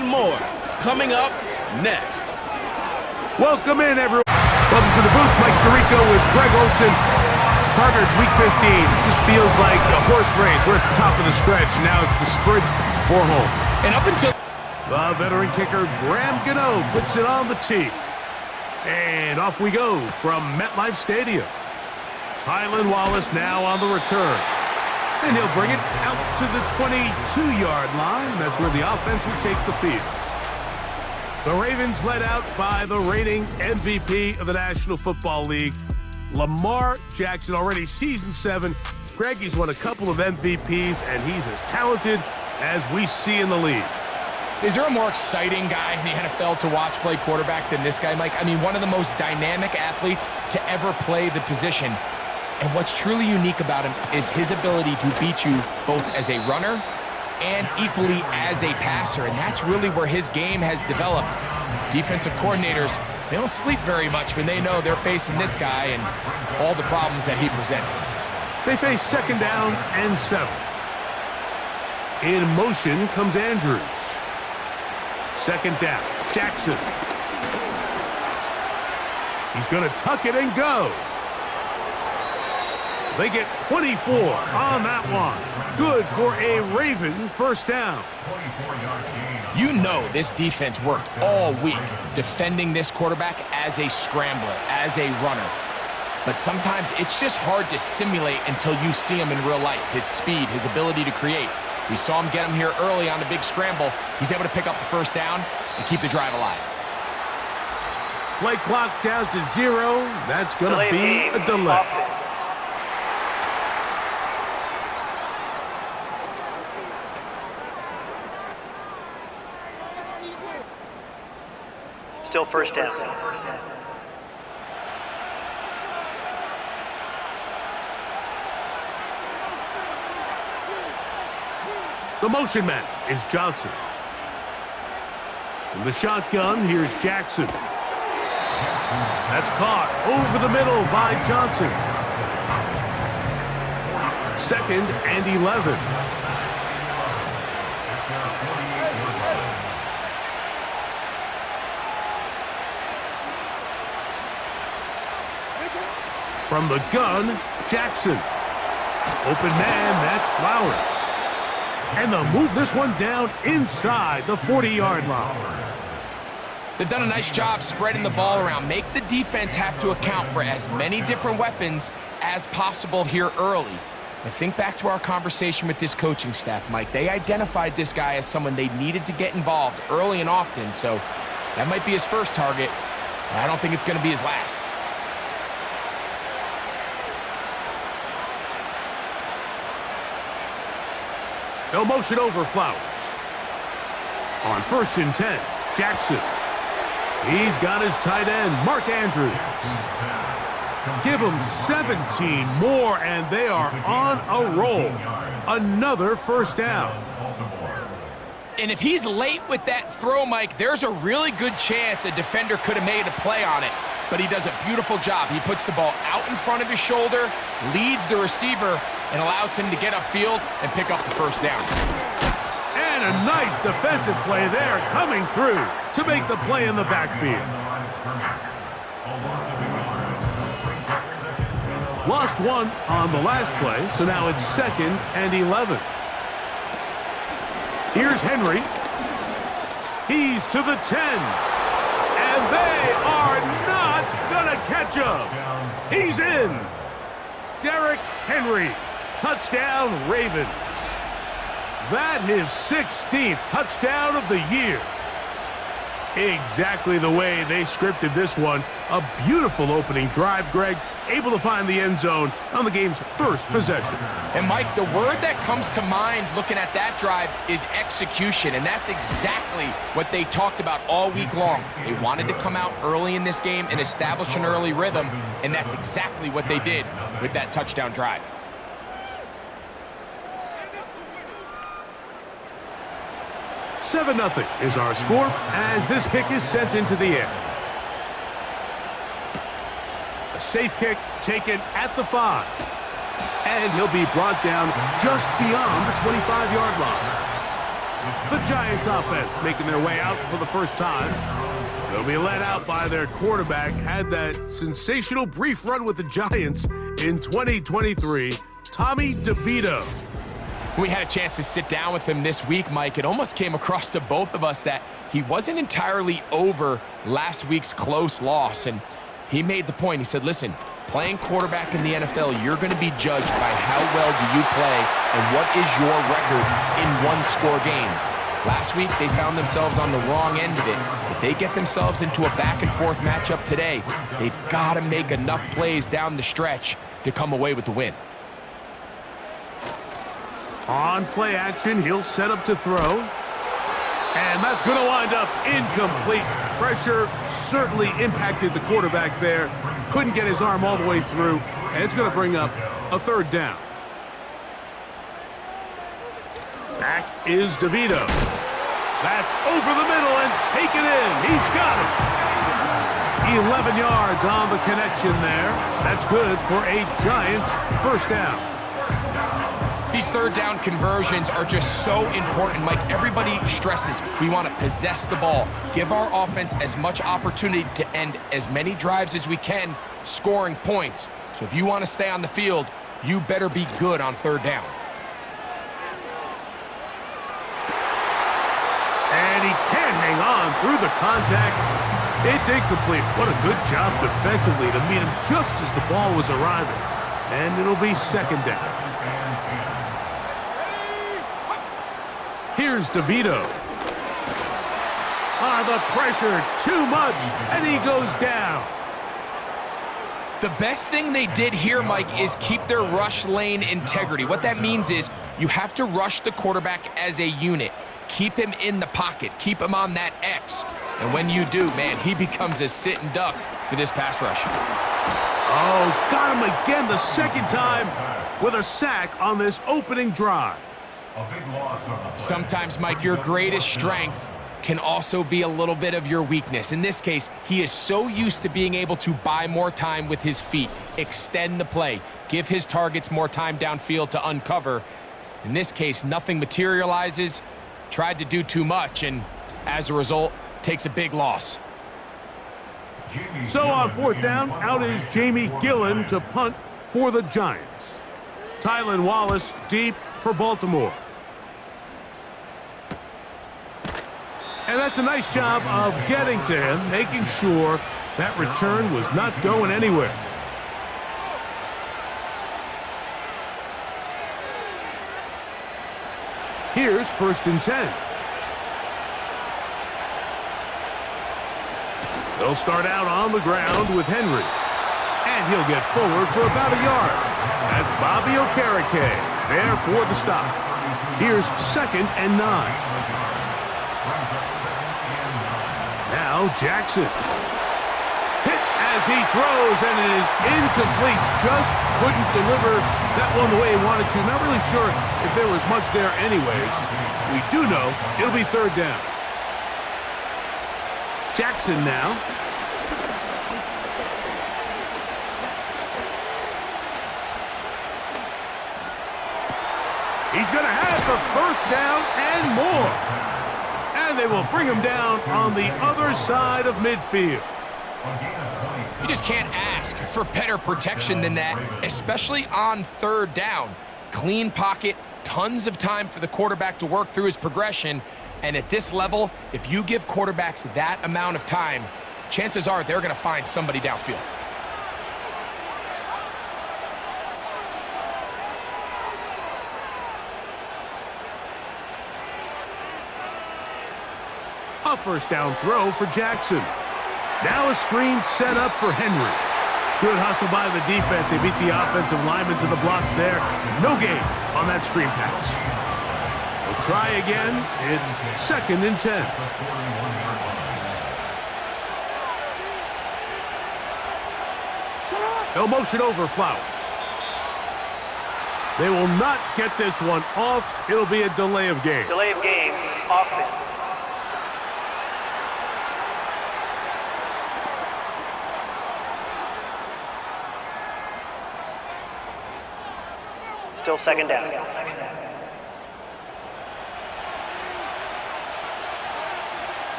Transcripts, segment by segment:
and more coming up next. Welcome in, everyone. Welcome to the booth. Mike Tirico with Greg Olson. Partner, it's week 15. Just feels like a horse race. We're at the top of the stretch. Now it's the sprint for home. And up until the veteran kicker, Graham Gano, puts it on the tee. And off we go from MetLife Stadium. Tylan Wallace now on the return. And he'll bring it out to the 22-yard line. That's where the offense will take the field. The Ravens led out by the reigning MVP of the National Football League, Lamar Jackson, already season 7. Greg, he's won a couple of MVPs, and he's as talented as we see in the league. Is there a more exciting guy in the NFL to watch play quarterback than this guy, Mike? I mean, one of the most dynamic athletes to ever play the position. And what's truly unique about him is his ability to beat you both as a runner and equally as a passer. And that's really where his game has developed. Defensive coordinators, they don't sleep very much when they know they're facing this guy and all the problems that he presents. They face 2nd down and 7. In motion comes Andrews. 2nd down, Jackson. He's going to tuck it and go. They get 24 on that one. Good for a Raven first down. You know this defense worked all week defending this quarterback as a scrambler, as a runner. But sometimes it's just hard to simulate until you see him in real life. His speed, his ability to create. We saw him get him here early on a big scramble. He's able to pick up the first down and keep the drive alive. Play clock down to 0. That's going to be a delay. Still first down. The motion man is Johnson. From the shotgun, here's Jackson. That's caught over the middle by Johnson. 2nd and 11. From the gun, Jackson. Open man, that's Flowers. And they'll move this one down inside the 40-yard line. They've done a nice job spreading the ball around. Make the defense have to account for as many different weapons as possible here early. But think back to our conversation with this coaching staff, Mike. They identified this guy as someone they needed to get involved early and often. So that might be his first target. I don't think it's going to be his last. They'll motion over Flowers. On 1st and 10, Jackson. He's got his tight end, Mark Andrews. Give them 17 more, and they are on a roll. Another first down. And if he's late with that throw, Mike, there's a really good chance a defender could have made a play on it. But he does a beautiful job. He puts the ball out in front of his shoulder, leads the receiver, and allows him to get upfield and pick up the first down. And a nice defensive play there coming through to make the play in the backfield. Lost one on the last play, so now it's 2nd and 11. Here's Henry. He's to the 10. And they are not gonna catch him. He's in. Derrick Henry. Touchdown, Ravens. That his 16th touchdown of the year. Exactly the way they scripted this one. A beautiful opening drive, Greg. Able to find the end zone on the game's first possession. And Mike, the word that comes to mind looking at that drive is execution, and that's exactly what they talked about all week long. They wanted to come out early in this game and establish an early rhythm, and that's exactly what they did with that touchdown drive. Seven 0 is our score as this kick is sent into the air. A safe kick taken at the 5. And he'll be brought down just beyond the 25-yard line. The Giants offense making their way out for the first time. They'll be led out by their quarterback. Had that sensational brief run with the Giants in 2023, Tommy DeVito. We had a chance to sit down with him this week, Mike. It almost came across to both of us that he wasn't entirely over last week's close loss. And he made the point. He said, listen, playing quarterback in the NFL, you're going to be judged by how well do you play and what is your record in one-score games. Last week, they found themselves on the wrong end of it. If they get themselves into a back-and-forth matchup today, they've got to make enough plays down the stretch to come away with the win. On play action, he'll set up to throw. And that's going to wind up incomplete. Pressure certainly impacted the quarterback there. Couldn't get his arm all the way through, and it's going to bring up a third down. Back is DeVito. That's over the middle and taken in. He's got it. 11 yards on the connection there. That's good for a Giants first down. These third down conversions are just so important, Mike. Everybody stresses we want to possess the ball, give our offense as much opportunity to end as many drives as we can, scoring points. So if you want to stay on the field, you better be good on third down. And he can't hang on through the contact. It's incomplete. What a good job defensively to meet him just as the ball was arriving. And it'll be second down. Here's DeVito. The pressure, too much, and he goes down. The best thing they did here, Mike, is keep their rush lane integrity. What that means is you have to rush the quarterback as a unit. Keep him in the pocket. Keep him on that X. And when you do, man, he becomes a sit and duck for this pass rush. Oh, got him again the second time with a sack on this opening drive. Sometimes, Mike, your greatest strength can also be a little bit of your weakness. In this case, he is so used to being able to buy more time with his feet, extend the play, give his targets more time downfield to uncover. In this case, nothing materializes, tried to do too much, and as a result, takes a big loss. So on fourth down, out is Jamie Gillen to punt for the Giants. Tylan Wallace deep for Baltimore. And that's a nice job of getting to him, making sure that return was not going anywhere. Here's 1st and 10. They'll start out on the ground with Henry. And he'll get forward for about a yard. That's Bobby Okereke there for the stop. Here's 2nd and 9. Now Jackson. Hit as he throws, and it is incomplete. Just couldn't deliver that one the way he wanted to. Not really sure if there was much there anyways. We do know it'll be 3rd down. Jackson now. He's going to have the first down and more. And they will bring him down on the other side of midfield. You just can't ask for better protection than that, especially on 3rd down. Clean pocket, tons of time for the quarterback to work through his progression. And at this level, if you give quarterbacks that amount of time, chances are they're going to find somebody downfield. A first down throw for Jackson. Now a screen set up for Henry. Good hustle by the defense. They beat the offensive lineman to the blocks there. No gain on that screen pass. They'll try again. It's 2nd and 10. They'll motion over Flowers. They will not get this one off. It'll be a delay of game. Delay of game, offense. Still 2nd down.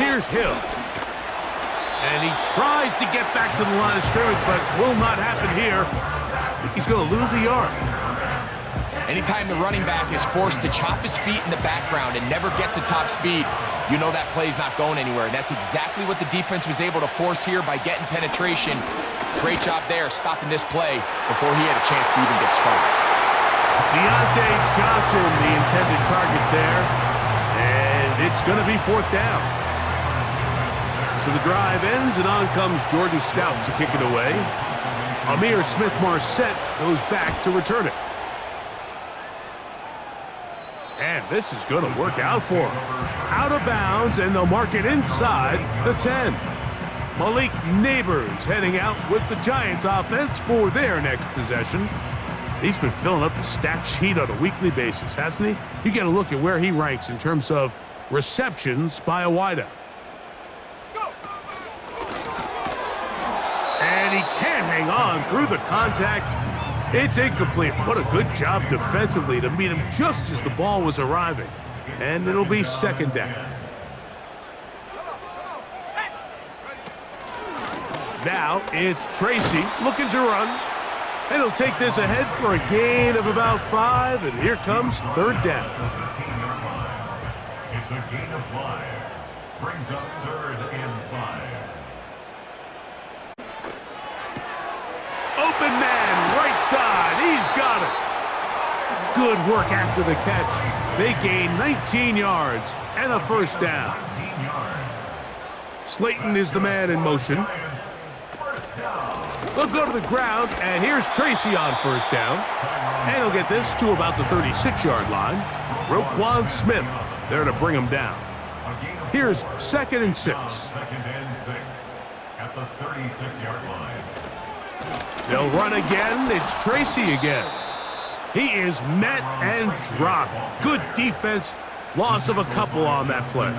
Here's Hill. And he tries to get back to the line of scrimmage, but will not happen here. I think he's going to lose a yard. Anytime the running back is forced to chop his feet in the background and never get to top speed, you know that play's not going anywhere. And that's exactly what the defense was able to force here by getting penetration. Great job there stopping this play before he had a chance to even get started. Deontay Johnson, the intended target there. And it's going to be 4th down. So the drive ends, and on comes Jordan Stout to kick it away. Amir Smith-Marset goes back to return it. And this is going to work out for him. Out of bounds, and they'll mark it inside the 10. Malik Neighbors heading out with the Giants offense for their next possession. He's been filling up the stat sheet on a weekly basis, hasn't he? You get a look at where he ranks in terms of receptions by a wideout. And he can't hang on through the contact. It's incomplete. What a good job defensively to meet him just as the ball was arriving. And it'll be 2nd down. Now it's Tracy looking to run. And he'll take this ahead for a gain of about 5. And here comes 3rd down. It's a gain of 5. Brings up 3rd and 5. Open man, right side. He's got it. Good work after the catch. They gain 19 yards and a 1st down. Slayton is the man in motion. They'll go to the ground, and here's Tracy on 1st down. And he'll get this to about the 36-yard line. Roquan Smith there to bring him down. Here's 2nd and 6. 2nd and 6 at the 36-yard line. They'll run again. It's Tracy again. He is met and dropped. Good defense. Loss of a couple on that play.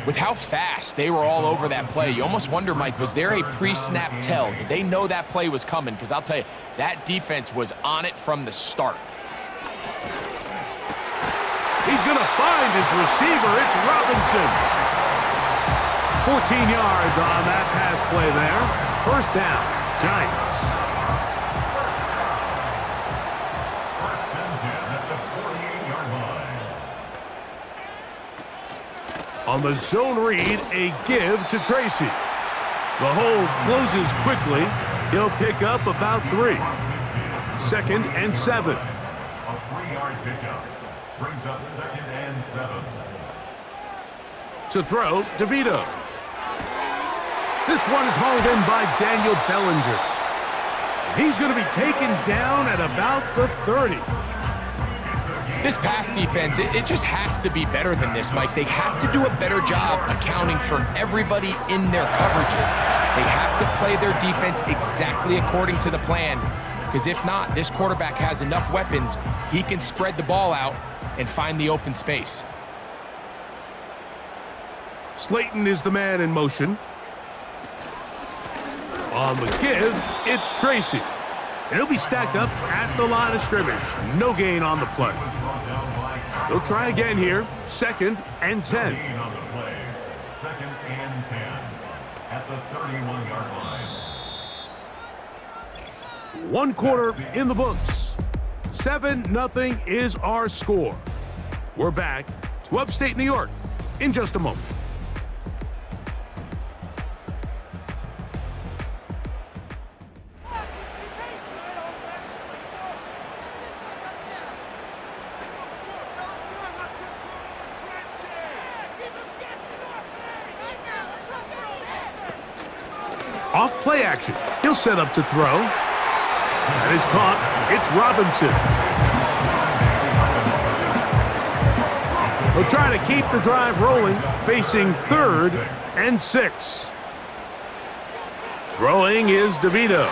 With how fast they were all over that play, you almost wonder, Mike, was there a pre-snap tell? Did they know that play was coming? Because I'll tell you, that defense was on it from the start. He's going to find his receiver. It's Robinson. 14 yards on that pass play there. 1st down, Giants. 1st and 10 at the 48-yard line. On the zone read, a give to Tracy. The hole closes quickly. He'll pick up about 3. 2nd and 7. A 3-yard pickup. Brings up 2nd and 7. To throw, DeVito. This one is hauled in by Daniel Bellinger. He's going to be taken down at about the 30. This pass defense, it just has to be better than this, Mike. They have to do a better job accounting for everybody in their coverages. They have to play their defense exactly according to the plan, because if not, this quarterback has enough weapons, he can spread the ball out and find the open space. Slayton is the man in motion. On the give, it's Tracy. And he'll be stacked up at the line of scrimmage. No gain on the play. They'll try again here. 2nd and 10. Gain on the play. 2nd and 10 at the 31-yard line. 1 quarter in the books. 7-0 is our score. We're back to upstate New York in just a moment. Off play action. He'll set up to throw. That is caught. It's Robinson. They'll try to keep the drive rolling, facing 3rd and 6. Throwing is DeVito.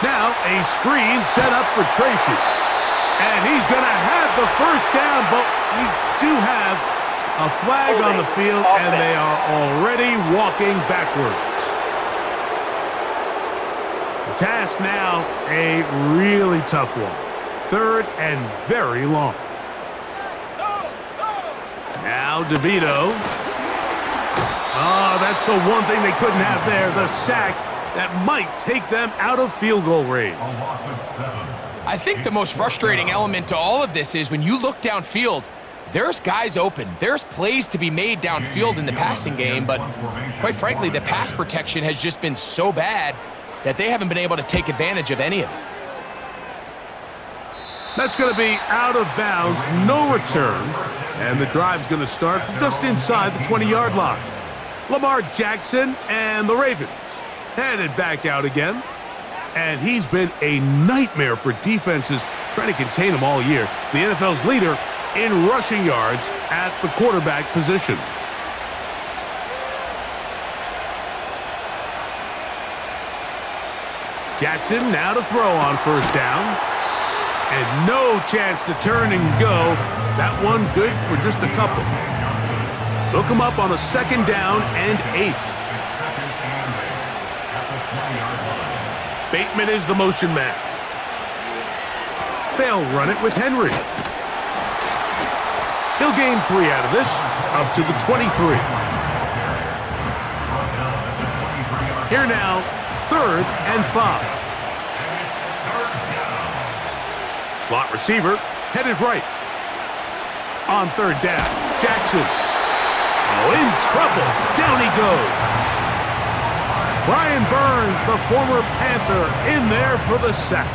Now a screen set up for Tracy. And he's going to have the 1st down, but we do have a flag on the field, and they are already walking backwards. The task now, a really tough one. 3rd and very long. Now DeVito. Oh, that's the one thing they couldn't have there, the sack that might take them out of field goal range. A loss of 7. I think the most frustrating element to all of this is when you look downfield, there's guys open. There's plays to be made downfield in the passing game, but quite frankly, the pass protection has just been so bad that they haven't been able to take advantage of any of it. That's going to be out of bounds, no return, and the drive's going to start from just inside the 20-yard line. Lamar Jackson and the Ravens headed back out again, and he's been a nightmare for defenses trying to contain him all year. The NFL's leader in rushing yards at the quarterback position. Jackson now to throw on first down. And no chance to turn and go. That one good for just a couple. They'll come up on a 2nd down and 8. Bateman is the motion man. They'll run it with Henry. He'll gain 3 out of this, up to the 23. Here now, 3rd and 5. Slot receiver, headed right. On 3rd down, Jackson. Oh, in trouble. Down he goes. Brian Burns, the former Panther, in there for the sack.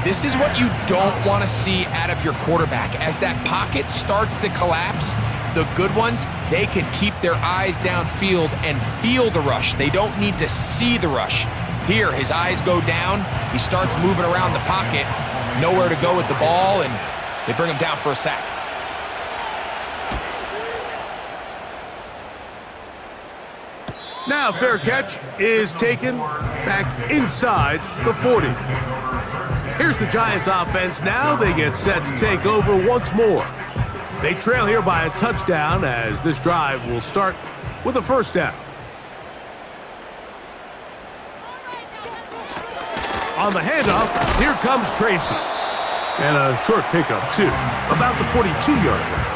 This is what you don't want to see out of your quarterback. As that pocket starts to collapse, the good ones, they can keep their eyes downfield and feel the rush. They don't need to see the rush. Here, his eyes go down. He starts moving around the pocket. Nowhere to go with the ball, and they bring him down for a sack. Now fair catch is taken back inside the 40. Here's the Giants offense. Now they get set to take over once more. They trail here by a touchdown as this drive will start with a 1st down. On the handoff, here comes Tracy. And a short pickup, too, about the 42-yard line.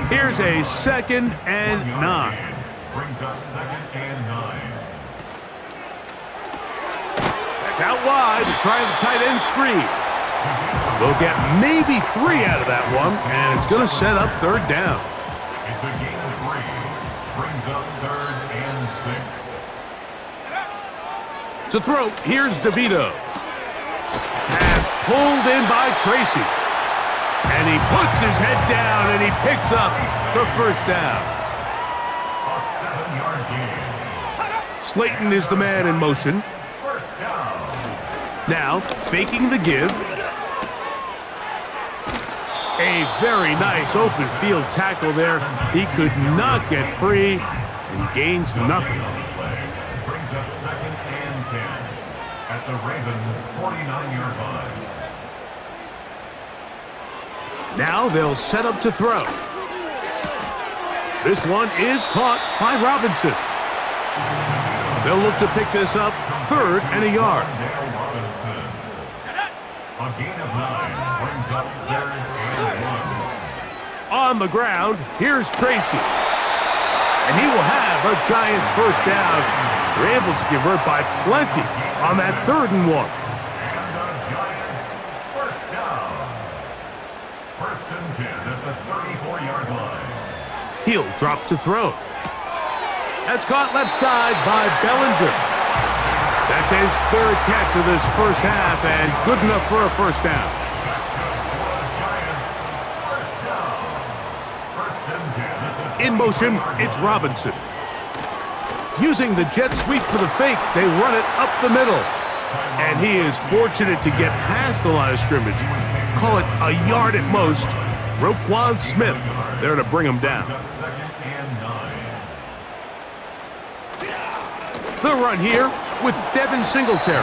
Here's a 2nd and 9. Brings up 2nd and 9. That's out wide to try the tight end screen. They'll get maybe 3 out of that one, and it's going to set up 3rd down. It's a gain of 3. Brings up 3rd and 6. To throw, here's DeVito. Pass pulled in by Tracy. And he puts his head down and he picks up the 1st down. A 7-yard gain. Slayton is the man in motion. 1st down. Now, faking the give. A very nice open field tackle there. He could not get free and gains nothing. Brings up 2nd and 10 at the Ravens' 49-yard line. Now they'll set up to throw. This one is caught by Robinson. They'll look to pick this up 3rd and a yard. Robinson. A gain of 9 brings up 3rd and 1. On the ground, here's Tracy. And he will have a Giants 1st down. They're able to convert by plenty on that 3rd and 1. And the Giants 1st down. 1st and 10 at the 34-yard line. He'll drop to throw. That's caught left side by Bellinger. That's his 3rd catch of this 1st half and good enough for a 1st down. In motion, it's Robinson. Using the jet sweep for the fake, they run it up the middle. And he is fortunate to get past the line of scrimmage. Call it a yard at most. Roquan Smith there to bring him down. The run here with Devin Singletary.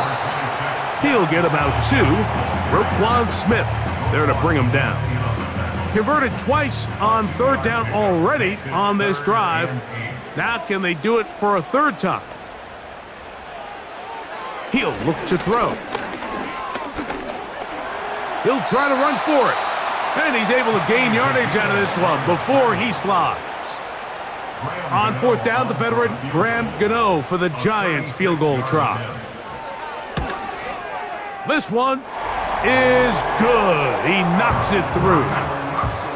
He'll get about 2. Roquan Smith there to bring him down. Converted twice on 3rd down already on this drive. Now can they do it for a 3rd time? He'll look to throw. He'll try to run for it. And he's able to gain yardage out of this one before he slides. On fourth down, the veteran Graham Gano for the Giants field goal try. This one is good. He knocks it through.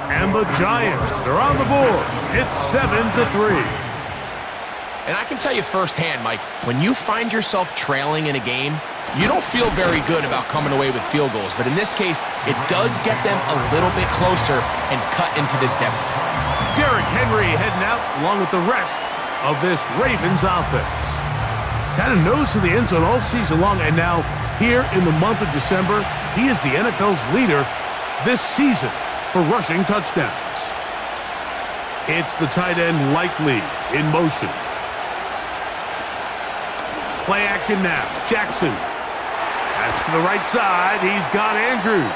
And the Giants are on the board. It's 7-3. And I can tell you firsthand, Mike, when you find yourself trailing in a game, you don't feel very good about coming away with field goals. But in this case, it does get them a little bit closer and cut into this deficit. Derrick Henry heading out along with the rest of this Ravens offense. He's had a nose to the end zone all season long, and now here in the month of December, he is the NFL's leader this season for rushing touchdowns. It's the tight end Likely in motion. Play action now. Jackson. That's to the right side. He's got Andrews.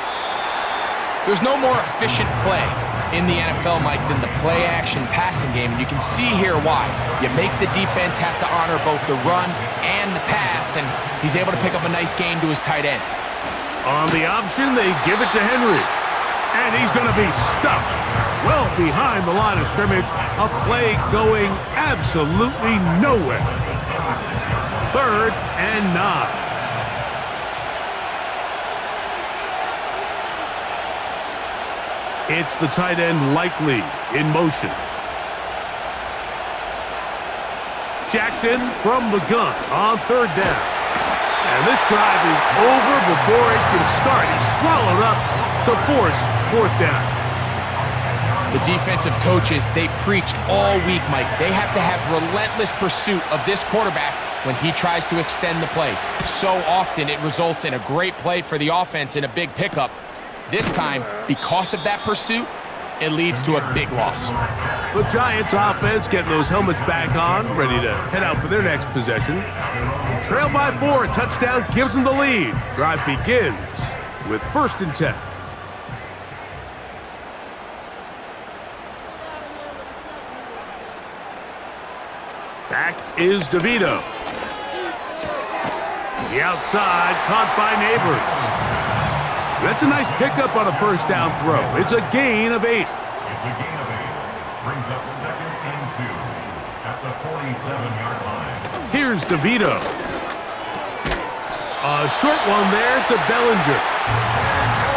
There's no more efficient play in the NFL, Mike, than the play-action passing game, and you can see here why. You make the defense have to honor both the run and the pass, and he's able to pick up a nice gain to his tight end. On the option, they give it to Henry. And he's going to be stuck well behind the line of scrimmage. A play going absolutely nowhere. 3rd and 9. It's the tight end Likely in motion. Jackson from the gun on 3rd down. And this drive is over before it can start. He's swallowed up to force 4th down. The defensive coaches, they preached all week, Mike. They have to have relentless pursuit of this quarterback when he tries to extend the play. So often it results in a great play for the offense and a big pickup. This time, because of that pursuit, it leads to a big loss. The Giants offense getting those helmets back on, ready to head out for their next possession. Trail by 4, a touchdown gives them the lead. Drive begins with 1st and 10. Back is DeVito. The outside, caught by Neighbors. That's a nice pickup on a 1st down throw. It's a gain of 8. It's a gain of 8. Brings up 2nd and 2 at the 47-yard line. Here's DeVito. A short one there to Bellinger.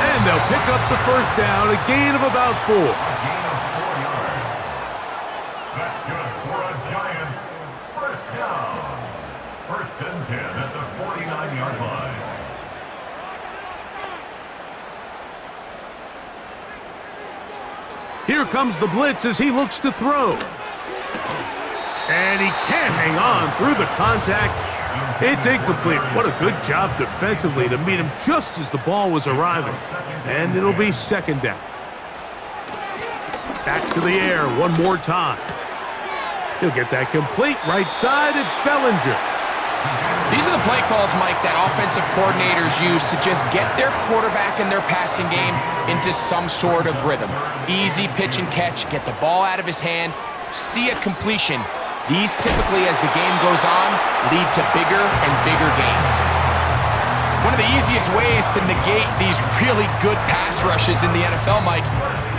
And they'll pick up the 1st down, a gain of about 4. A gain of 4 yards. That's good for a Giants 1st down. 1st and 10 at the 49-yard line. Here comes the blitz as he looks to throw. And he can't hang on through the contact. It's incomplete. What a good job defensively to meet him just as the ball was arriving. And it'll be 2nd down. Back to the air one more time. He'll get that complete. Right side, it's Bellinger. These are the play calls, Mike, that offensive coordinators use to just get their quarterback and their passing game into some sort of rhythm. Easy pitch and catch, get the ball out of his hand, see a completion. These typically, as the game goes on, lead to bigger and bigger gains. One of the easiest ways to negate these really good pass rushes in the NFL, Mike,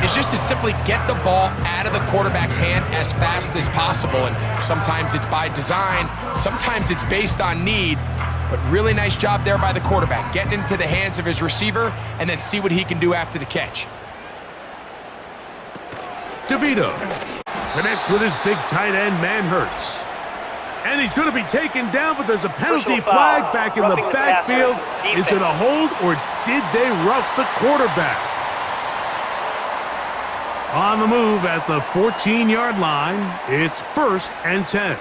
is just to simply get the ball out of the quarterback's hand as fast as possible. And sometimes it's by design, sometimes it's based on need, but really nice job there by the quarterback, getting into the hands of his receiver and then see what he can do after the catch. DeVito connects with his big tight end, Manhurts. And he's going to be taken down, but there's a penalty flag back in the backfield. Is it a hold, or did they rough the quarterback? On the move at the 14-yard line, it's 1st and 10.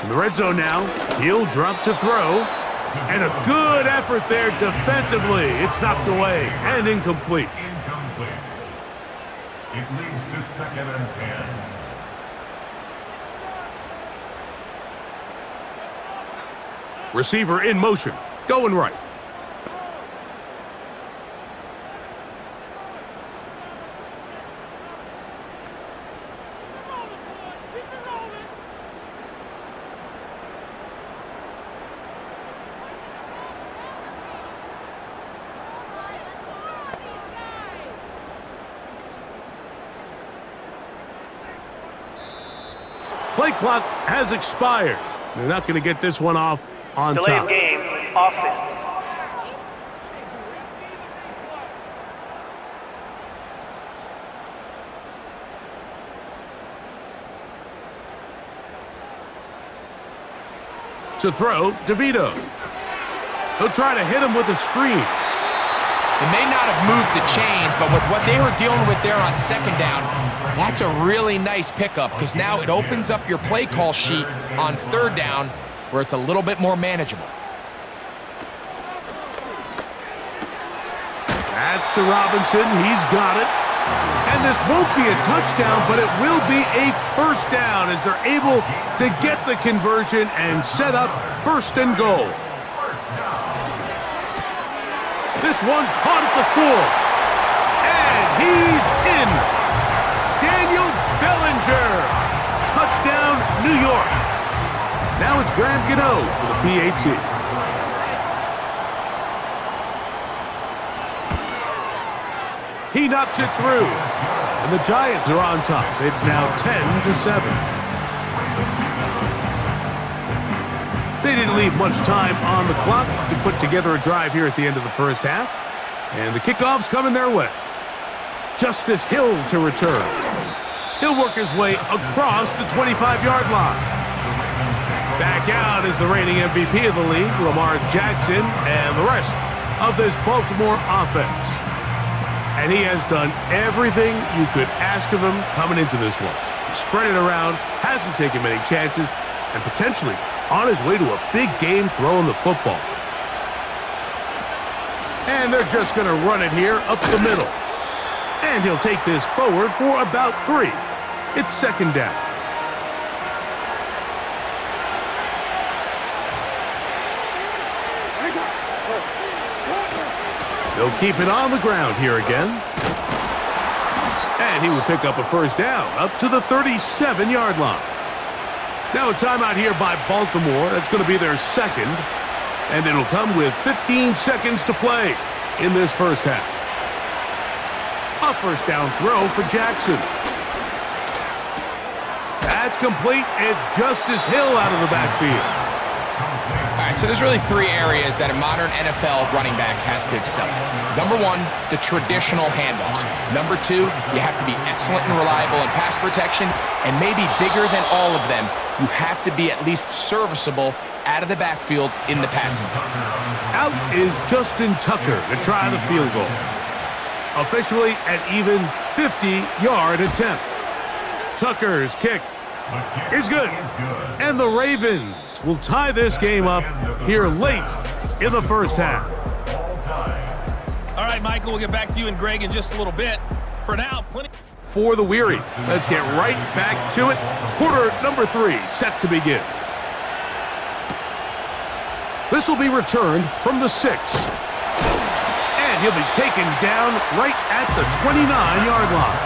In the red zone now, he'll drop to throw. And a good effort there defensively. It's knocked away and incomplete. Incomplete. It leads to 2nd and 10. Receiver in motion, going right. Play clock has expired. They're not going to get this one off on Delay top. of game, offense. To throw, DeVito. He'll try to hit him with a screen. They may not have moved the chains, but with what they were dealing with there on second down, that's a really nice pickup because now it opens up your play call sheet on third down where it's a little bit more manageable. That's to Robinson. He's got it. And this won't be a touchdown, but it will be a first down as they're able to get the conversion and set up first and goal. This one caught at the 4. And he's in. Daniel Bellinger. Touchdown, New York. Now it's Graham Gano for the PAT. He knocks it through. And the Giants are on top. It's now 10-7. They didn't leave much time on the clock to put together a drive here at the end of the first half. And the kickoff's coming their way. Justice Hill to return. He'll work his way across the 25-yard line. Back out is the reigning MVP of the league, Lamar Jackson, and the rest of this Baltimore offense. And he has done everything you could ask of him coming into this one. He spread it around, hasn't taken many chances, and potentially on his way to a big game throwing the football. And they're just going to run it here up the middle. And he'll take this forward for about 3. It's second down. They'll keep it on the ground here again. And he will pick up a first down up to the 37-yard line. Now a timeout here by Baltimore. That's going to be their second. And it'll come with 15 seconds to play in this first half. A first down throw for Jackson. That's complete. It's Justice Hill out of the backfield. All right, so there's really 3 areas that a modern NFL running back has to excel at. Number 1, the traditional handoffs. Number 2, you have to be excellent and reliable in pass protection. And maybe bigger than all of them, you have to be at least serviceable out of the backfield in the passing game. Out is Justin Tucker to try the field goal. Officially an even 50-yard attempt. Tucker's kick is good. And the Ravens will tie this game up here late in the first half. All right, Michael, we'll get back to you and Greg in just a little bit. For now, plenty. For the weary, let's get right back to it. Quarter number 3 set to begin. This will be returned from the 6. And he'll be taken down right at the 29-yard line.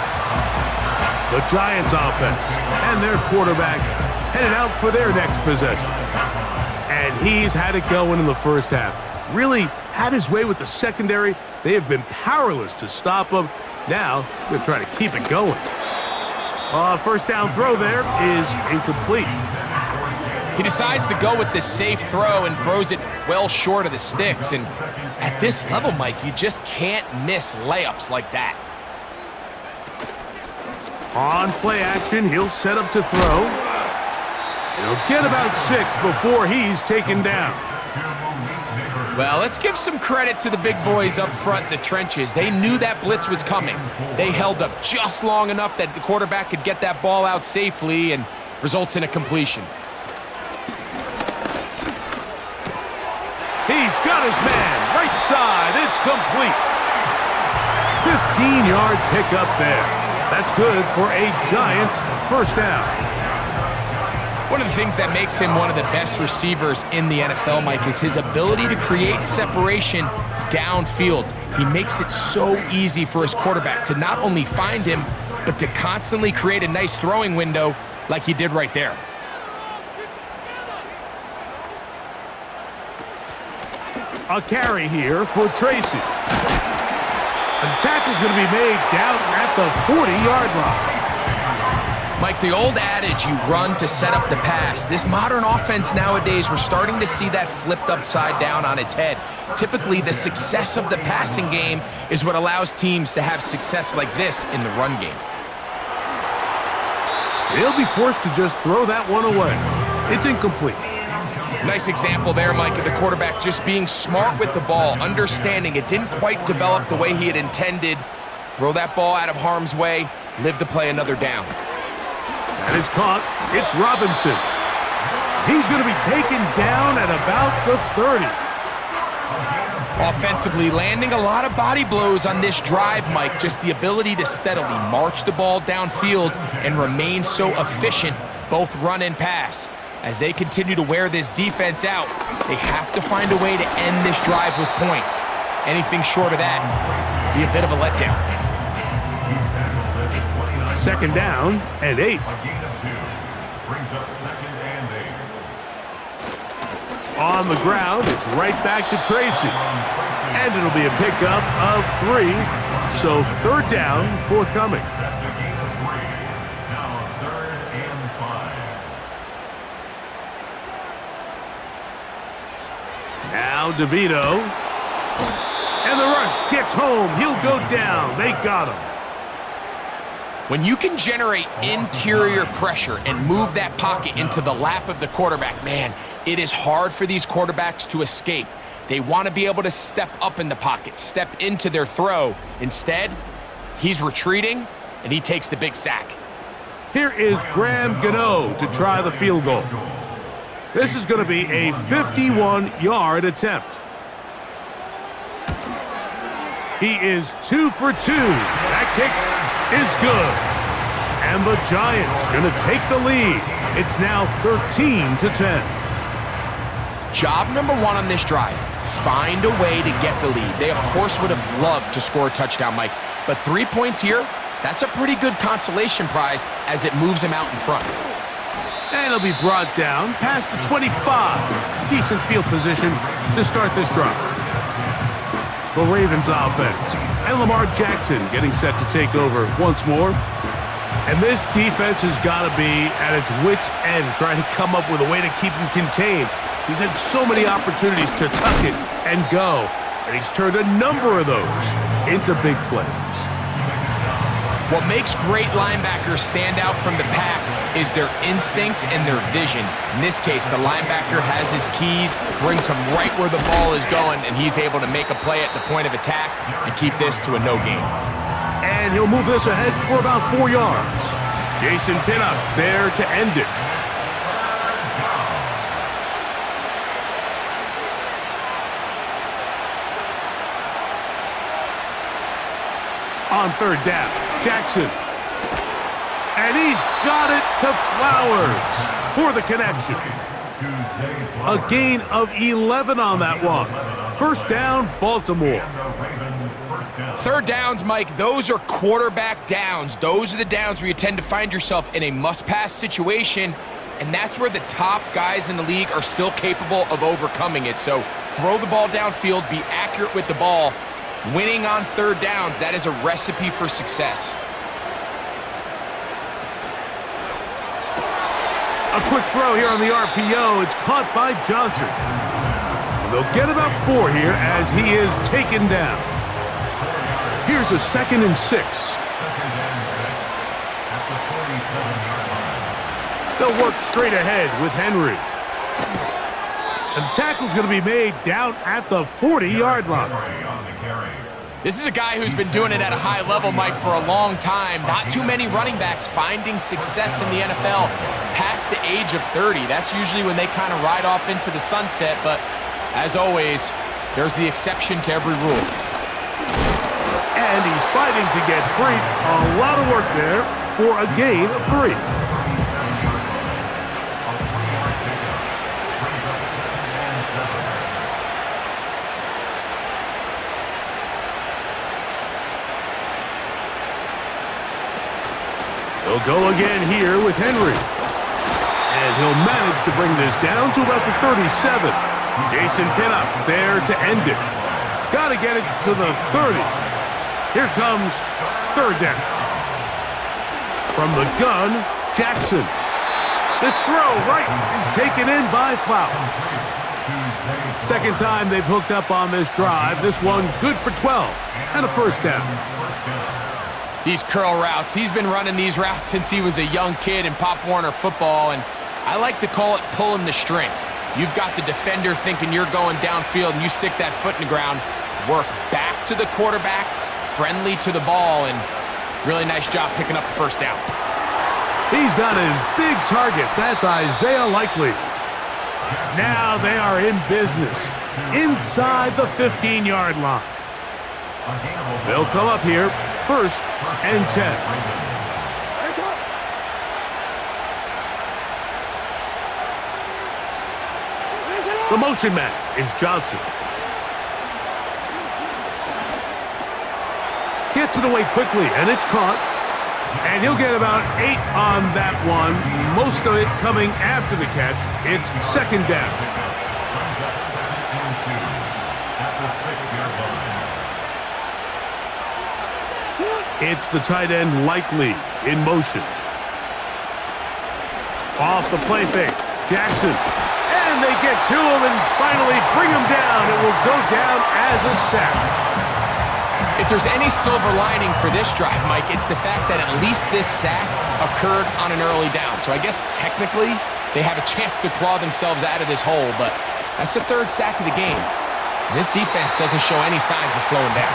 The Giants offense and their quarterback headed out for their next possession. And he's had it going in the first half. Really had his way with the secondary. They have been powerless to stop him. Now, they're trying to keep it going. First down throw there is incomplete. He decides to go with the safe throw and throws it well short of the sticks. And at this level, Mike, you just can't miss layups like that. On play action, he'll set up to throw. He'll get about 6 before he's taken down. Well, let's give some credit to the big boys up front in the trenches. They knew that blitz was coming. They held up just long enough that the quarterback could get that ball out safely and results in a completion. He's got his man, right side, it's complete. 15-yard pickup there. That's good for a Giants first down. One of the things that makes him one of the best receivers in the NFL, Mike, is his ability to create separation downfield. He makes it so easy for his quarterback to not only find him, but to constantly create a nice throwing window like he did right there. A carry here for Tracy. The tackle's going to be made down at the 40-yard line. Mike, the old adage, you run to set up the pass. This modern offense nowadays, we're starting to see that flipped upside down on its head. Typically, the success of the passing game is what allows teams to have success like this in the run game. He'll be forced to just throw that one away. It's incomplete. Nice example there, Mike, of the quarterback just being smart with the ball, understanding it didn't quite develop the way he had intended. Throw that ball out of harm's way, live to play another down. That is caught. It's Robinson. He's going to be taken down at about the 30. Offensively, landing a lot of body blows on this drive, Mike. Just the ability to steadily march the ball downfield and remain so efficient, both run and pass. As they continue to wear this defense out, they have to find a way to end this drive with points. Anything short of that would be a bit of a letdown. Second down and 8. A gain of 2. Brings up second and 8. On the ground, it's right back to Tracy. And it'll be a pickup of 3. So third down, forthcoming. That's a gain of 3. Now third and 5. Now DeVito. And the rush gets home. He'll go down. They got him. When you can generate interior pressure and move that pocket into the lap of the quarterback, man, it is hard for these quarterbacks to escape. They want to be able to step up in the pocket, step into their throw. Instead, he's retreating, and he takes the big sack. Here is Graham Gano to try the field goal. This is going to be a 51-yard attempt. He is 2 for 2. That kick is good. And the Giants going to take the lead. It's now 13-10. Job number 1 on this drive, find a way to get the lead. They, of course, would have loved to score a touchdown, Mike. But 3 points here, that's a pretty good consolation prize as it moves him out in front. And he'll be brought down past the 25. Decent field position to start this drive. The Ravens offense, and Lamar Jackson getting set to take over once more. And this defense has got to be at its wits' end, trying to come up with a way to keep him contained. He's had so many opportunities to tuck it and go, and he's turned a number of those into big plays. What makes great linebackers stand out from the pack is their instincts and their vision. In this case, the linebacker has his keys, brings him right where the ball is going, and he's able to make a play at the point of attack and keep this to a no gain. And he'll move this ahead for about 4 yards. Jason Pinnock there to end it. On third down, Jackson. And he's got it to Flowers for the connection. A gain of 11 on that one. First down, Baltimore. Third downs, Mike, those are quarterback downs. Those are the downs where you tend to find yourself in a must-pass situation, and that's where the top guys in the league are still capable of overcoming it. So throw the ball downfield, be accurate with the ball. Winning on third downs, that is a recipe for success. A quick throw here on the RPO. It's caught by Johnson. And they'll get about 4 here as he is taken down. Here's a 2nd and 6. They'll work straight ahead with Henry. And the tackle's going to be made down at the 40-yard line. This is a guy who's been doing it at a high level, Mike, for a long time. Not too many running backs finding success in the NFL past the age of 30. That's usually when they kind of ride off into the sunset, but as always, there's the exception to every rule. And he's fighting to get free. A lot of work there for a gain of 3. He'll go again here with Henry. And he'll manage to bring this down to about the 37. Jason Pinnock there to end it. Got to get it to the 30. Here comes third down. From the gun, Jackson. This throw right is taken in by Flowers. Second time they've hooked up on this drive. This one good for 12 and a first down. These curl routes, he's been running these routes since he was a young kid in Pop Warner football, and I like to call it pulling the string. You've got the defender thinking you're going downfield, and you stick that foot in the ground, work back to the quarterback, friendly to the ball, and really nice job picking up the first down. He's got his big target. That's Isaiah Likely. Now they are in business inside the 15-yard line. They'll come up here, 1st and 10. The motion man is Johnson. Gets it away quickly, and it's caught. And he'll get about 8 on that one, most of it coming after the catch. It's second down. It's the tight end Likely in motion. Off the play fake, Jackson. And they get to him and finally bring him down. It will go down as a sack. If there's any silver lining for this drive, Mike, it's the fact that at least this sack occurred on an early down. So I guess technically they have a chance to claw themselves out of this hole, but that's the 3rd sack of the game. This defense doesn't show any signs of slowing down.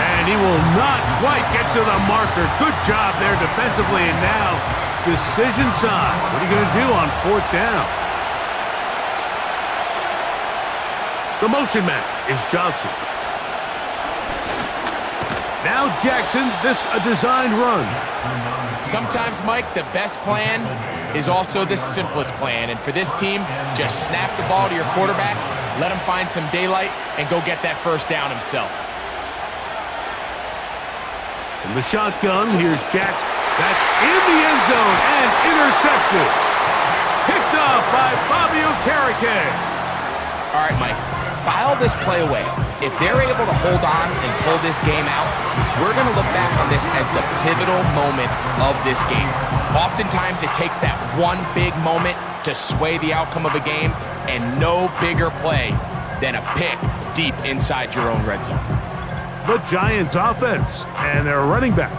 And he will not quite get to the marker. Good job there defensively, and now decision time. What are you going to do on 4th down? The motion man is Johnson. Now Jackson, this a designed run. Sometimes, Mike, the best plan is also the simplest plan. And for this team, just snap the ball to your quarterback, let him find some daylight, and go get that first down himself. From the shotgun, here's Jackson. That's in the end zone and intercepted. Picked off by Fabio Carrique. All right, Mike, file this play away. If they're able to hold on and pull this game out, we're going to look back on this as the pivotal moment of this game. Oftentimes, it takes that one big moment to sway the outcome of a game, and no bigger play than a pick deep inside your own red zone. The Giants offense and their running back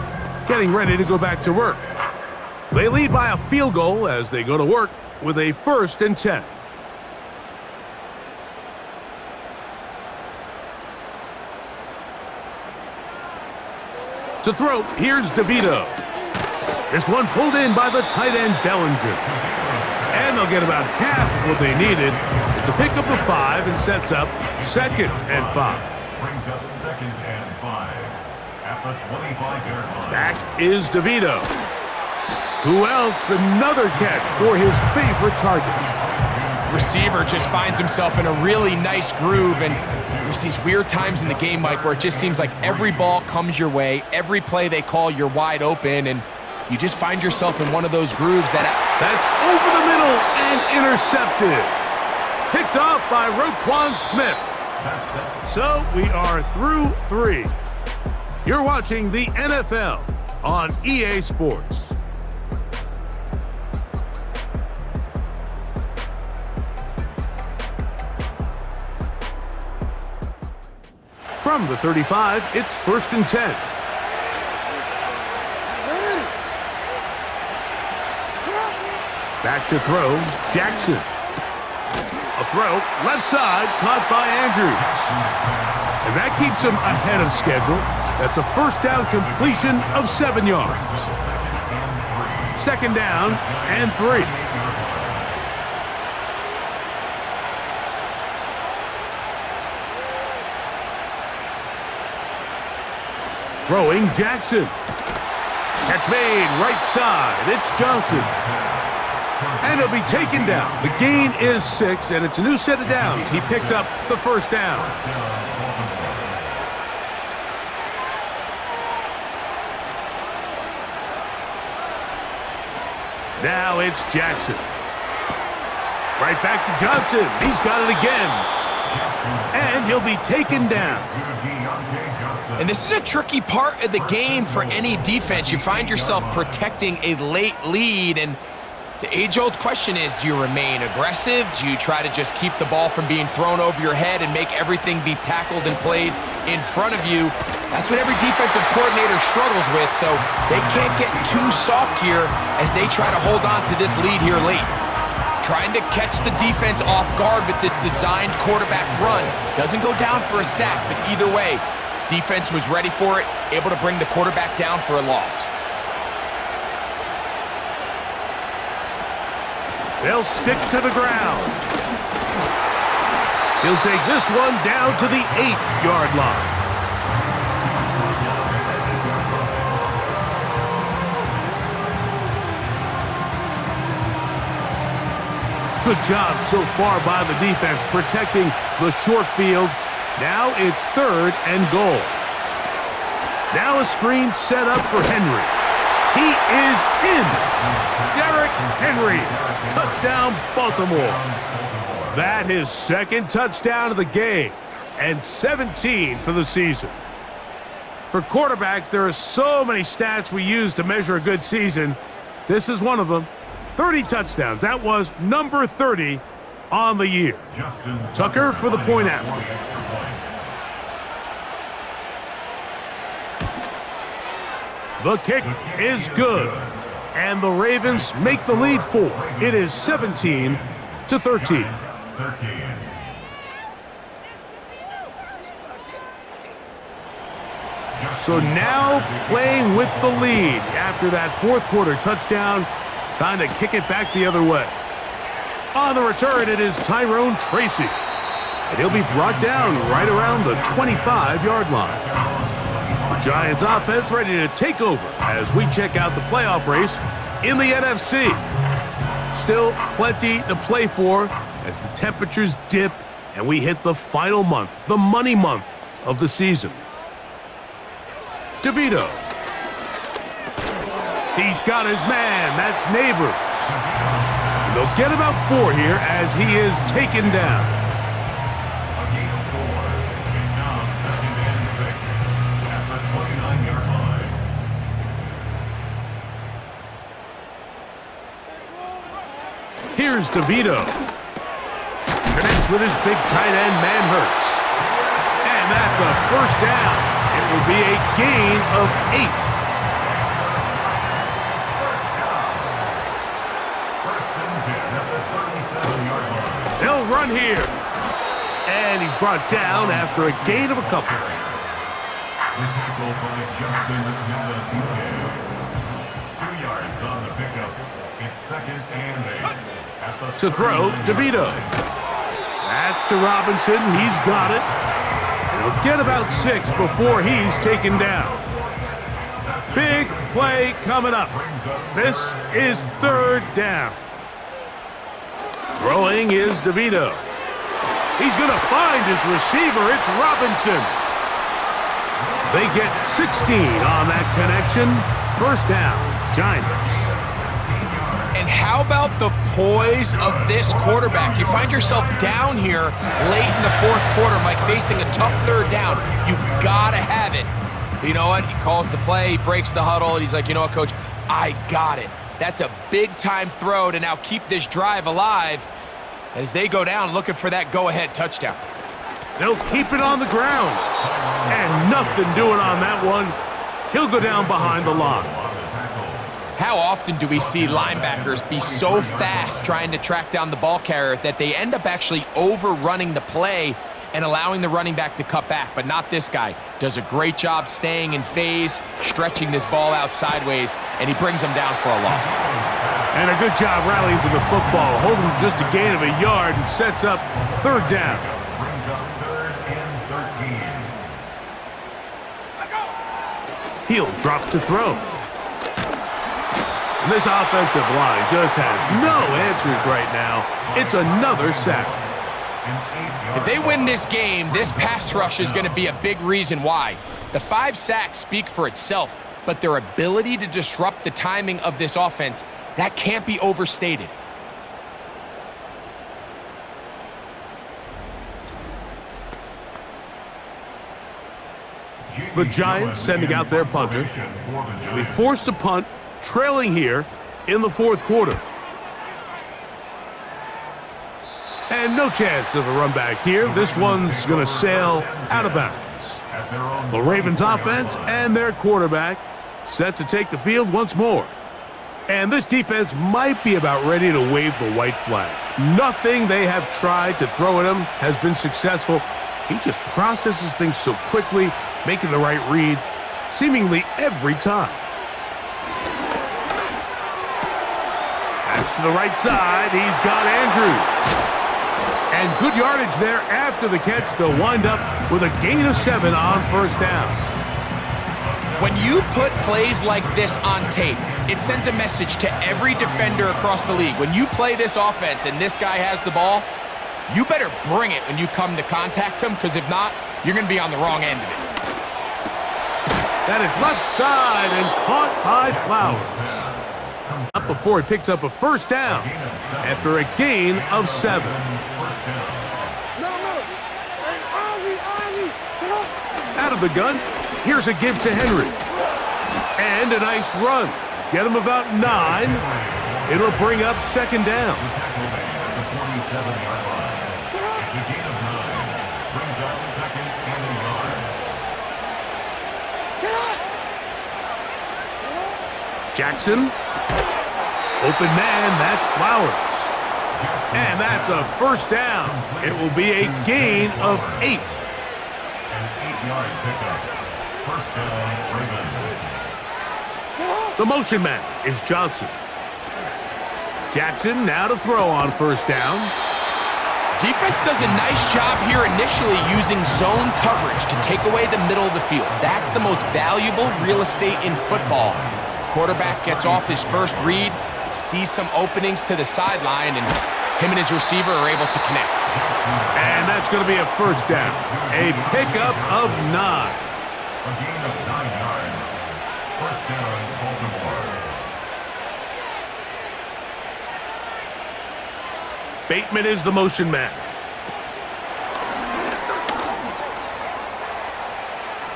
getting ready to go back to work. They lead by a field goal as they go to work with a 1st and 10. To throw, here's DeVito. This one pulled in by the tight end Bellinger. And they'll get about half of what they needed. It's a pickup of 5 and sets up 2nd and 5. Brings up 2nd and 5 at the 25-yard line. Back is DeVito. Who else? Another catch for his favorite target. Receiver just finds himself in a really nice groove, and there's these weird times in the game, Mike, where it just seems like every ball comes your way, every play they call, you're wide open, and you just find yourself in one of those grooves That's over the middle and intercepted. Picked off by Roquan Smith. So we are through 3. You're watching the NFL on EA Sports. From the 35, it's 1st and 10. Back to throw, Jackson. A throw, left side, caught by Andrews. And that keeps him ahead of schedule. That's a 1st down completion of 7 yards. 2nd down and 3. Throwing Jackson. Catch made, right side. It's Johnson. And it'll be taken down. The gain is 6, and it's a new set of downs. He picked up the 1st down. Now it's Jackson. Right back to Johnson. He's got it again. And he'll be taken down. And this is a tricky part of the game for any defense. You find yourself protecting a late lead, and the age-old question is, do you remain aggressive? Do you try to just keep the ball from being thrown over your head and make everything be tackled and played in front of you? That's what every defensive coordinator struggles with, so they can't get too soft here as they try to hold on to this lead here late. Trying to catch the defense off guard with this designed quarterback run. Doesn't go down for a sack, but either way, defense was ready for it, able to bring the quarterback down for a loss. They'll stick to the ground. He'll take this one down to the 8-yard line. Good job so far by the defense protecting the short field. Now it's 3rd and goal. Now a screen set up for Henry. He is in. Derrick Henry. Touchdown, Baltimore. That his 2nd touchdown of the game and 17 for the season. For quarterbacks, there are so many stats we use to measure a good season. This is one of them. 30 touchdowns. That was number 30 on the year. Tucker for the point after. The kick is good. And the Ravens make the lead 4. It is 17-13. So now playing with the lead after that 4th quarter touchdown. Time to kick it back the other way. On the return, it is Tyrone Tracy. And he'll be brought down right around the 25-yard line. The Giants offense ready to take over as we check out the playoff race in the NFC. Still plenty to play for as the temperatures dip and we hit the final month, the money month of the season. DeVito. He's got his man. That's Neighbors. And they'll get about 4 here as he is taken down. A gain of 4. It's now 2nd and 6 at the 29-yard line. Here's DeVito. Connects with his big tight end, Manhurts. And that's a 1st down. It will be a gain of 8. They'll run here. And he's brought down after a gain of a couple. The tackle by Justin Miller. 2 yards on the pickup. It's 2nd and 8. To throw, DeVito. That's to Robinson. He's got it. And he'll get about 6 before he's taken down. Big play coming up. This is 3rd down. Throwing is DeVito. He's going to find his receiver. It's Robinson. They get 16 on that connection. 1st down, Giants. And how about the poise of this quarterback? You find yourself down here late in the 4th quarter, Mike, facing a tough 3rd down. You've got to have it. But you know what? He calls the play, he breaks the huddle, and he's like, you know what, Coach? I got it. That's a big-time throw to now keep this drive alive as they go down looking for that go-ahead touchdown. They'll keep it on the ground. And nothing doing on that one. He'll go down behind the line. How often do we see linebackers be so fast trying to track down the ball carrier that they end up actually overrunning the play and allowing the running back to cut back? But not this guy. Does a great job staying in phase, stretching this ball out sideways, and he brings them down for a loss. And a good job rallying to the football, holding just a gain of a yard and sets up 3rd down. Brings up 3rd and 13. He'll drop to throw. And this offensive line just has no answers right now. It's another sack. If they win this game, this pass rush is going to be a big reason why. The 5 sacks speak for itself, but their ability to disrupt the timing of this offense, that can't be overstated. The Giants sending out their punter. They forced a punt, trailing here in the fourth quarter. And no chance of a run back here. This one's going to sail out of bounds. The Ravens offense and their quarterback set to take the field once more. And this defense might be about ready to wave the white flag. Nothing they have tried to throw at him has been successful. He just processes things so quickly, making the right read seemingly every time. That's to the right side. He's got Andrews. And good yardage there after the catch. They'll wind up with a gain of 7 on first down. When you put plays like this on tape, it sends a message to every defender across the league. When you play this offense and this guy has the ball, you better bring it when you come to contact him, because if not, you're going to be on the wrong end of it. That is left side and caught by Flowers. Up before he picks up a first down after a gain of 7. Out of the gun, here's a give to Henry. And a nice run. Get him about 9. It'll bring up second down. Jackson. Open man, that's Flowers. And that's a first down. It will be a gain of 8. An 8-yard pickup. First down, Ravens. The motion man is Johnson. Jackson now to throw on first down. Defense does a nice job here initially using zone coverage to take away the middle of the field. That's the most valuable real estate in football. Quarterback gets off his first read, sees some openings to the sideline, and him and his receiver are able to connect. And that's going to be a first down. A pickup of 9. A gain of 9 yards. First down, Baltimore. Bateman is the motion man.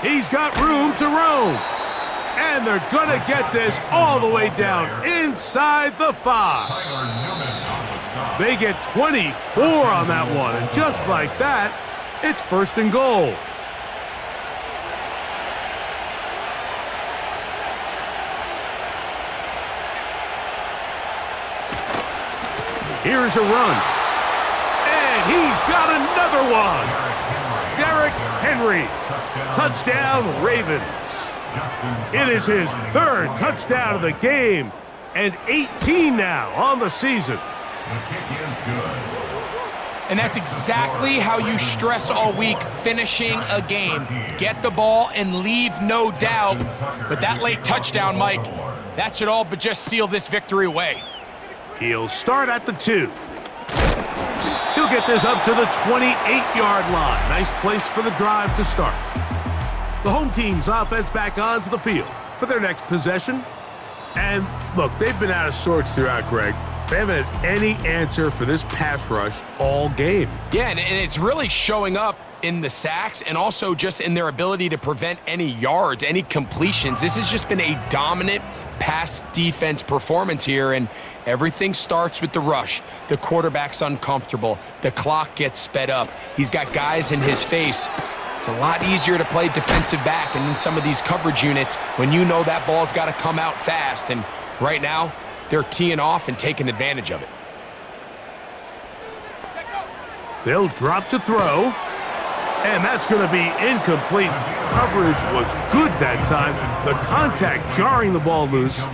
He's got room to roam. And they're going to get this all the way down inside the 5. They get 24 on that one. And just like that, it's first and goal. Here's a run. And he's got another one. Derrick Henry. Touchdown, Ravens. It is his 3rd touchdown of the game. And 18 now on the season. The kick is good. And that's exactly how you stress all week, finishing a game. Get the ball and leave no doubt. But that late touchdown, Mike, that should all but just seal this victory away. He'll start at the 2. He'll get this up to the 28-yard line. Nice place for the drive to start. The home team's offense back onto the field for their next possession. And look, they've been out of sorts throughout, Greg. They haven't had any answer for this pass rush all game. Yeah, and it's really showing up in the sacks and also just in their ability to prevent any yards, any completions. This has just been a dominant pass defense performance here, and everything starts with the rush. The quarterback's uncomfortable. The clock gets sped up. He's got guys in his face. It's a lot easier to play defensive back and in some of these coverage units when you know that ball's got to come out fast. And right now, they're teeing off and taking advantage of it. They'll drop to throw. And that's going to be incomplete. Coverage was good that time. The contact jarring the ball loose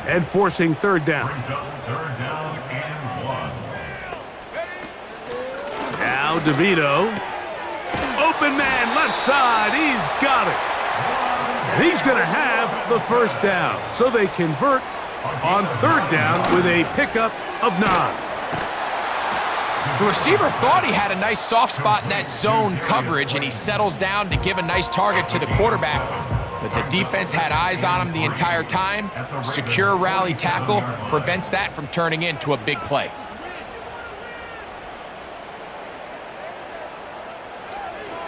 and forcing third down. Third down and 1. Now DeVito. Open man, left side. He's got it. And he's going to have the first down. So they convert on third down with a pickup of 9. The receiver thought he had a nice soft spot in that zone coverage, and he settles down to give a nice target to the quarterback. But the defense had eyes on him the entire time. Secure rally tackle prevents that from turning into a big play.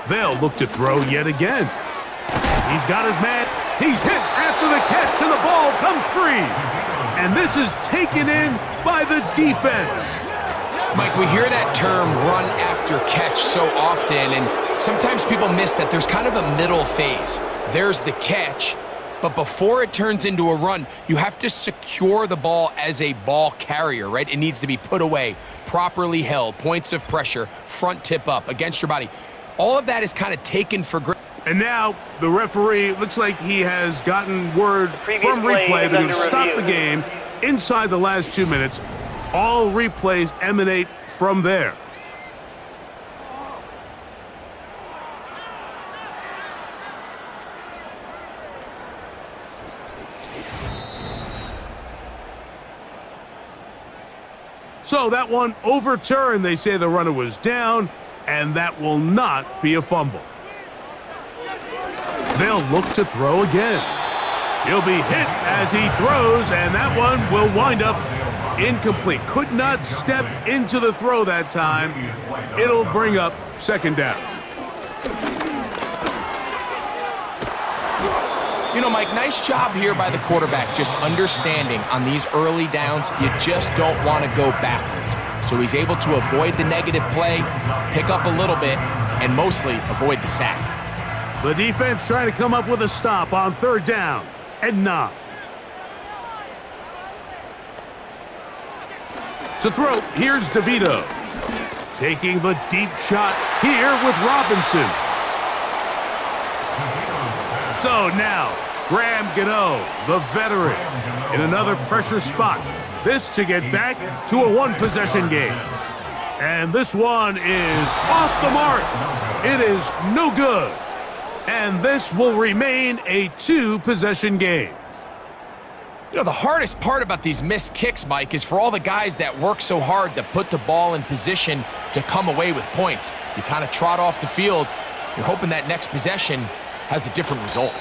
They'll look to throw yet again. He's got his man. He's hit after the catch, and the ball comes free. And this is taken in by the defense. Mike, we hear that term run after catch so often, and sometimes people miss that there's kind of a middle phase. There's the catch, but before it turns into a run, you have to secure the ball as a ball carrier, right? It needs to be put away, properly held, points of pressure, front tip up against your body. All of that is kind of taken for granted. And now the referee looks like he has gotten word from replay that he'll stop the game inside the last 2 minutes. All replays emanate from there. So that one overturned. They say the runner was down, and that will not be a fumble. They'll look to throw again. He'll be hit as he throws, and that one will wind up incomplete. Could not step into the throw that time. It'll bring up second down. You know, Mike, nice job here by the quarterback, just understanding on these early downs, you just don't want to go backwards. So he's able to avoid the negative play, pick up a little bit, and mostly avoid the sack. The defense trying to come up with a stop on third down and 9. To throw, here's DeVito. Taking the deep shot here with Robinson. So now, Graham Gano, the veteran, in another pressure spot. This to get back to a one-possession game. And this one is off the mark. It is no good. And this will remain a 2-possession game. You know, the hardest part about these missed kicks, Mike, is for all the guys that work so hard to put the ball in position to come away with points. You kind of trot off the field. You're hoping that next possession has a different result.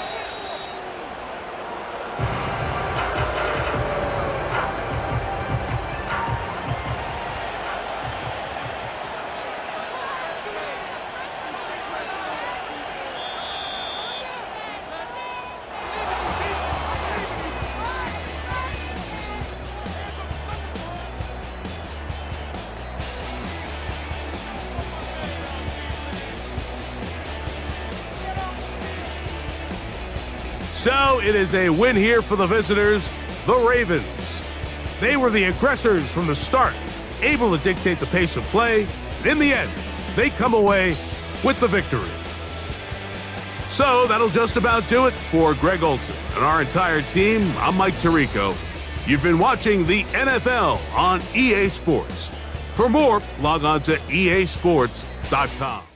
So it is a win here for the visitors, the Ravens. They were the aggressors from the start, able to dictate the pace of play. In the end, they come away with the victory. So that'll just about do it for Greg Olson and our entire team. I'm Mike Tirico. You've been watching the NFL on EA Sports. For more, log on to easports.com.